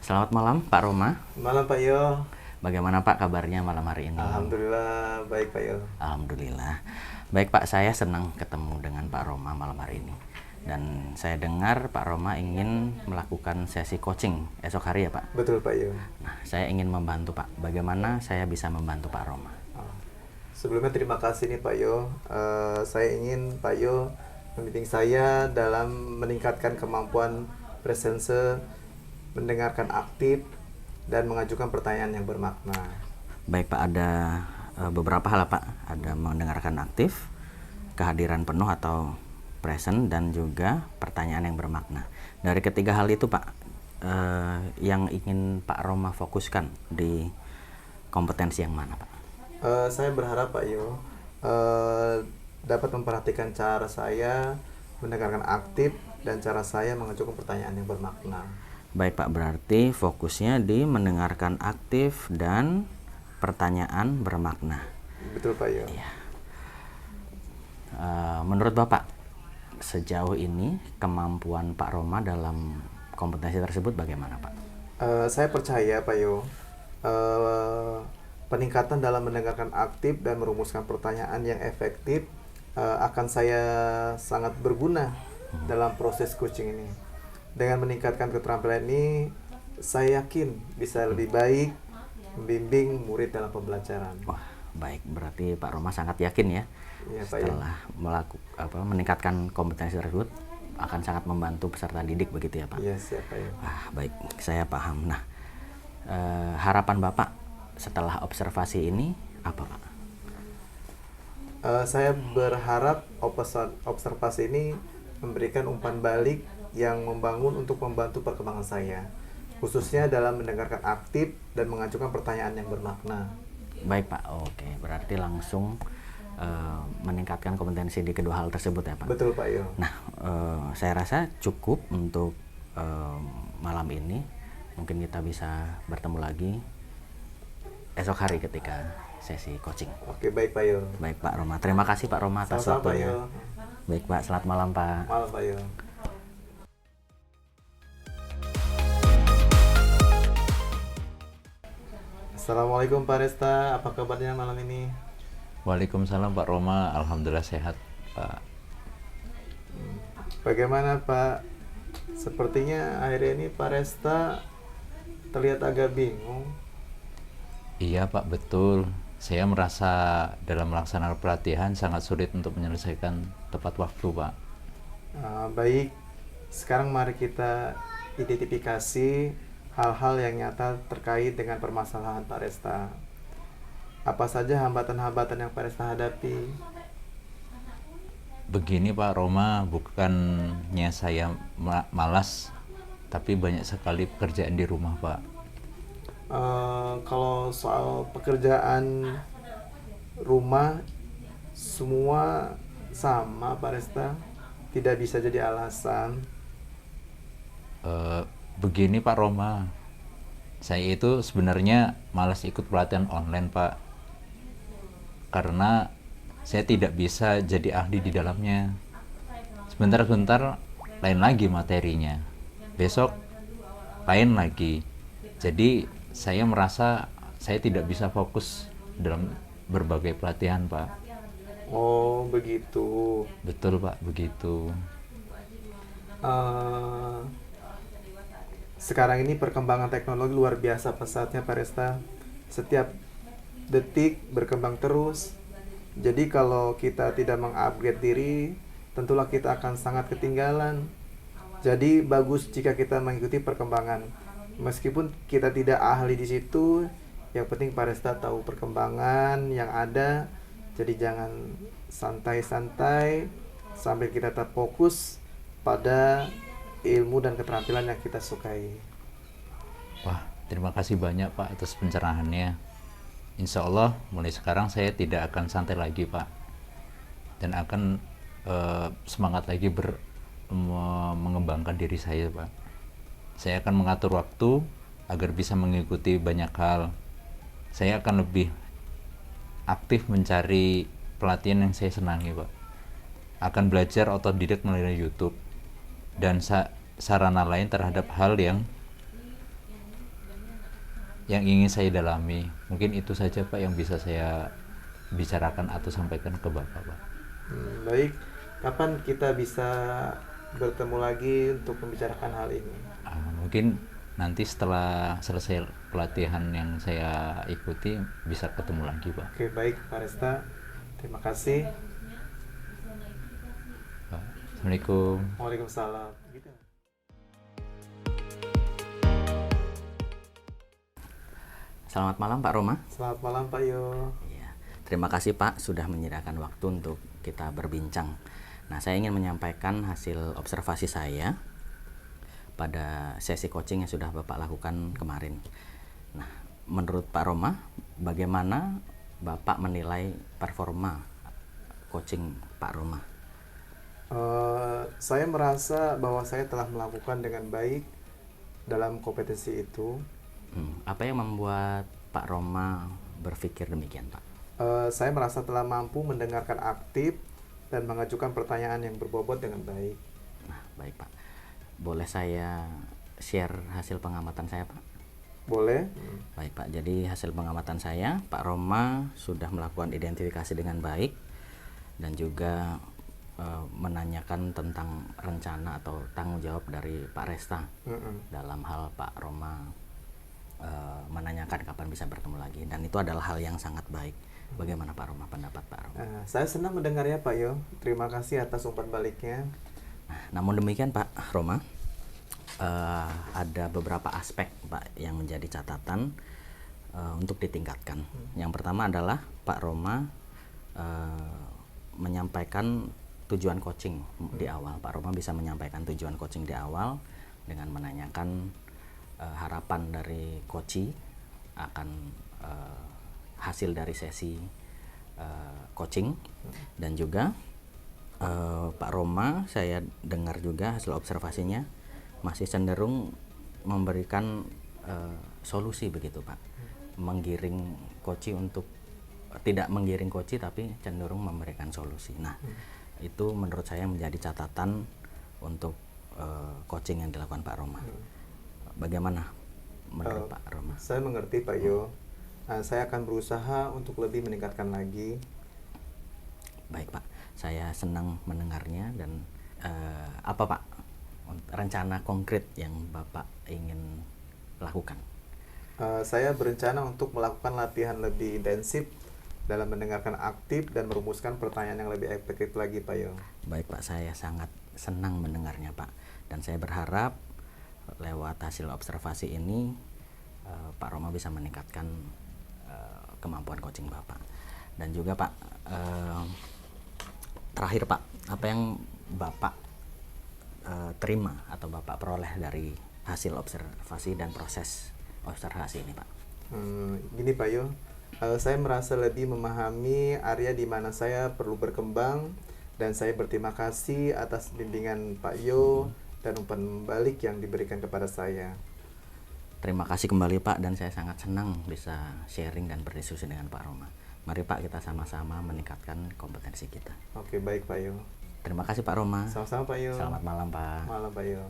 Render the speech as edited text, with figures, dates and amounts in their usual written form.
Selamat malam Pak Roma. Malam Pak Yo. Bagaimana Pak kabarnya malam hari ini? Alhamdulillah baik Pak Yo. Alhamdulillah. Baik Pak, saya senang ketemu dengan Pak Roma malam hari ini. Dan saya dengar Pak Roma ingin melakukan sesi coaching esok hari ya Pak? Betul Pak Yo. Nah, saya ingin membantu Pak. Bagaimana saya bisa membantu Pak Roma? Sebelumnya terima kasih nih Pak Yo. Saya ingin Pak Yo membimbing saya dalam meningkatkan kemampuan presence, mendengarkan aktif, dan mengajukan pertanyaan yang bermakna. Baik Pak, ada beberapa hal Pak. Ada mendengarkan aktif, kehadiran penuh atau present, dan juga pertanyaan yang bermakna. Dari ketiga hal itu Pak, yang ingin Pak Roma fokuskan di kompetensi yang mana Pak? Saya berharap Pak Yo dapat memperhatikan cara saya mendengarkan aktif dan cara saya mengajukan pertanyaan yang bermakna. Baik Pak, berarti fokusnya di mendengarkan aktif dan pertanyaan bermakna. Betul Pak Yo. Iya. Menurut Bapak, sejauh ini kemampuan Pak Roma dalam kompetensi tersebut bagaimana Pak? Saya percaya Pak Yo, peningkatan dalam mendengarkan aktif dan merumuskan pertanyaan yang efektif akan saya sangat berguna dalam proses coaching ini. Dengan meningkatkan keterampilan ini, saya yakin bisa lebih baik membimbing murid dalam pembelajaran. Wah, baik. Berarti Pak Roma sangat yakin ya, Iya, Pak Yo. setelah meningkatkan kompetensi tersebut akan sangat membantu peserta didik begitu ya Pak? Iya, siap Pak Yo. Wah, baik. Saya paham. Nah, harapan Bapak setelah observasi ini apa Pak? Saya berharap observasi ini memberikan umpan balik yang membangun untuk membantu perkembangan saya, khususnya dalam mendengarkan aktif dan mengajukan pertanyaan yang bermakna. Baik Pak, oke. Berarti langsung meningkatkan kompetensi di kedua hal tersebut ya Pak? Betul Pak Yo. Nah, saya rasa cukup untuk malam ini. Mungkin kita bisa bertemu lagi esok hari ketika sesi coaching. Oke, baik Pak Yo. Baik Pak Roma, terima kasih Pak Roma atas Sama-sama Pak waktunya. Yo. Baik Pak, selamat malam Pak. Malam Pak Yo. Assalamualaikum Pak Resta, apa kabarnya malam ini? Waalaikumsalam Pak Roma, alhamdulillah sehat Pak. Bagaimana Pak? Sepertinya akhir ini Pak Resta terlihat agak bingung. Iya Pak, betul. Saya merasa dalam melaksanakan pelatihan sangat sulit untuk menyelesaikan tepat waktu Pak. Baik, sekarang mari kita identifikasi hal-hal yang nyata terkait dengan permasalahan Pak Resta. Apa saja hambatan-hambatan yang Pak Resta hadapi? Begini Pak Roma, bukannya saya malas, tapi banyak sekali pekerjaan di rumah Pak. Kalau soal pekerjaan rumah, semua sama Pak Resta, tidak bisa jadi alasan. Begini Pak Roma, saya itu sebenarnya malas ikut pelatihan online Pak, karena saya tidak bisa jadi ahli di dalamnya. Sebentar-sebentar lain lagi materinya, besok lain lagi. Jadi saya merasa saya tidak bisa fokus dalam berbagai pelatihan Pak. Oh begitu. Betul Pak, begitu. Sekarang ini perkembangan teknologi luar biasa pesatnya Pak Resta. Setiap detik berkembang terus. Jadi kalau kita tidak mengupgrade diri, tentulah kita akan sangat ketinggalan. Jadi bagus jika kita mengikuti perkembangan. Meskipun kita tidak ahli di situ, yang penting Pak Resta tahu perkembangan yang ada. Jadi jangan santai-santai sambil kita tetap fokus pada ilmu dan keterampilan yang kita sukai. Wah, terima kasih banyak Pak atas pencerahannya. Insya Allah mulai sekarang saya tidak akan santai lagi Pak, dan akan semangat lagi mengembangkan diri saya Pak. Saya akan mengatur waktu agar bisa mengikuti banyak hal. Saya akan lebih aktif mencari pelatihan yang saya senangi Pak. Akan belajar otodidak melalui YouTube dan sarana lain terhadap hal yang yang ingin saya dalami. Mungkin itu saja Pak yang bisa saya bicarakan atau sampaikan ke Bapak, Pak. Baik, kapan kita bisa bertemu lagi untuk membicarakan hal ini? Mungkin nanti setelah selesai pelatihan yang saya ikuti bisa ketemu lagi, Pak. Oke, baik Pak Resta. Terima kasih. Pak. Assalamualaikum. Waalaikumsalam. Gitu. Selamat malam Pak Roma. Selamat malam Pak Yo. Iya, terima kasih Pak sudah menyediakan waktu untuk kita berbincang. Nah, saya ingin menyampaikan hasil observasi saya pada sesi coaching yang sudah Bapak lakukan kemarin. Nah, menurut Pak Roma, bagaimana Bapak menilai performa coaching Pak Roma? Saya merasa bahwa saya telah melakukan dengan baik dalam kompetensi itu. Apa yang membuat Pak Roma berpikir demikian, Pak? Saya merasa telah mampu mendengarkan aktif dan mengajukan pertanyaan yang berbobot dengan baik. Nah, baik Pak. Boleh saya share hasil pengamatan saya, Pak? Boleh? Baik Pak, jadi hasil pengamatan saya, Pak Roma sudah melakukan identifikasi dengan baik dan juga menanyakan tentang rencana atau tanggung jawab dari Pak Resta dalam hal Pak Roma menanyakan kapan bisa bertemu lagi, dan itu adalah hal yang sangat baik. Bagaimana Pak Roma, pendapat Pak Roma? Saya senang mendengarnya Pak Yo. Terima kasih atas umpan baliknya. Namun demikian Pak Roma, ada beberapa aspek Pak yang menjadi catatan untuk ditingkatkan. Yang pertama adalah Pak Roma menyampaikan tujuan coaching di awal. Pak Roma bisa menyampaikan tujuan coaching di awal dengan menanyakan harapan dari coachee akan hasil dari sesi coaching, dan juga Pak Roma, saya dengar juga hasil observasinya masih cenderung memberikan solusi begitu Pak, menggiring coachee untuk tidak menggiring coachee tapi cenderung memberikan solusi. Nah, itu menurut saya menjadi catatan untuk coaching yang dilakukan Pak Roma. Bagaimana menurut Pak Roma? Saya mengerti Pak Yo. Saya akan berusaha untuk lebih meningkatkan lagi. Baik Pak, saya senang mendengarnya. Dan apa Pak rencana konkret yang Bapak ingin lakukan? Saya berencana untuk melakukan latihan lebih intensif dalam mendengarkan aktif dan merumuskan pertanyaan yang lebih efektif lagi Pak Yo. Baik Pak, saya sangat senang mendengarnya Pak, dan saya berharap lewat hasil observasi ini Pak Roma bisa meningkatkan kemampuan coaching Bapak. Dan juga Pak, terakhir Pak, apa yang Bapak terima atau Bapak peroleh dari hasil observasi dan proses observasi ini Pak? Gini Pak Yo, saya merasa lebih memahami area di mana saya perlu berkembang, dan saya berterima kasih atas bimbingan Pak Yo dan umpan balik yang diberikan kepada saya. Terima kasih kembali Pak, dan saya sangat senang bisa sharing dan berdiskusi dengan Pak Roma. Mari Pak, kita sama-sama meningkatkan kompetensi kita. Oke, baik Pak Yo. Terima kasih Pak Roma. Sama-sama Pak Yo. Selamat malam Pak. Malam Pak Yo.